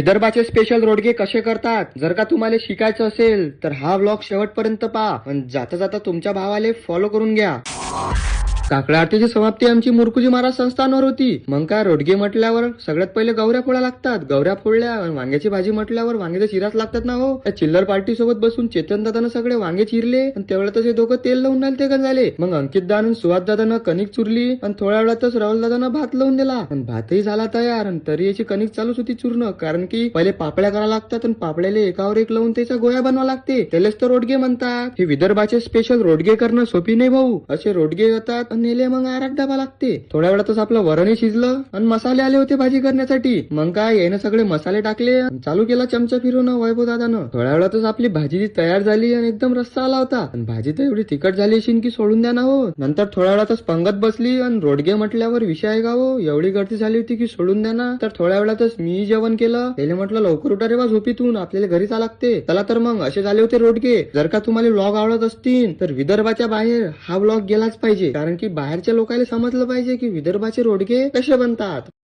विदर्भाचे स्पेशल रोडगे कसे करतात जर का तुम्हाला शिकायचं असेल तर हा व्लॉग शेवटपर्यंत पहा आणि जाता जाता तुमच्या भावाले फॉलो करून घ्या. काकडा आरतीची समाप्ती आमची मुरकुजी महाराज संस्थानवर होती. मग काय रोडगे म्हटल्यावर सगळ्यात पहिले गौऱ्या फोडा लागतात. गौऱ्या फोडल्या वांग्याची भाजी म्हटल्यावर वांग्याचे चिराच लागतात ना हो. त्या चिल्लर पार्टी सोबत बसून चेतन दादानं सगळे वांगे चिरले आणि तेवढ्यातच हे दोघं तेल लावून राहिले ते झाले. मग अंकित दादा आणि सुहास दादानं कणिक चुरली आणि थोड्या वेळातच राहुल दादानं भात लावून दिला आणि भातही झाला तयार. आणि तरी याची कणिक चालूच होती चूर्ण, कारण की पहिले पापड्या करायला लागतात आणि पापड्याला एकावर एक लावून त्याच्या गोळ्या बनवा लागते. त्यालाच तर रोडगे म्हणतात. हे विदर्भाचे स्पेशल रोडगे करणं सोपी नाही भाऊ. असे रोडगे होतात आणि नेले मग आराक डबा लागते. थोड्या वेळातच आपलं वरणही शिजलं आणि मसाले आले होते भाजी करण्यासाठी. मग काय यानं सगळे मसाले टाकले आणि चालू केला चमचा फिरून वैभव दादानं. थोड्या वेळातच आपली भाजी तयार झाली आणि एकदम रस्सा आला होता. आणि भाजी तर एवढी तिखट झाली अशी की सोडून द्या ना हो. नंतर थोड्या वेळातच पंगत बसली आणि रोडगे म्हटल्यावर विषय आहे का हो, एवढी गर्दी झाली होती की सोडून द्या ना. तर थोड्या वेळातच मी जेवण केलं. त्याला म्हटलं लवकर उठा रे बा झोपीतून, आपल्याला घरी जा लागते. चला तर मग असे झाले होते रोडगे. जर का तुम्हाला व्लॉग आवडत असतील तर विदर्भाच्या बाहेर हा व्लॉग गेलाच पाहिजे, कारण की बाहेरच्या लोकांना समजलं पाहिजे की विदर्भाचे रोडगे कसे बनतात.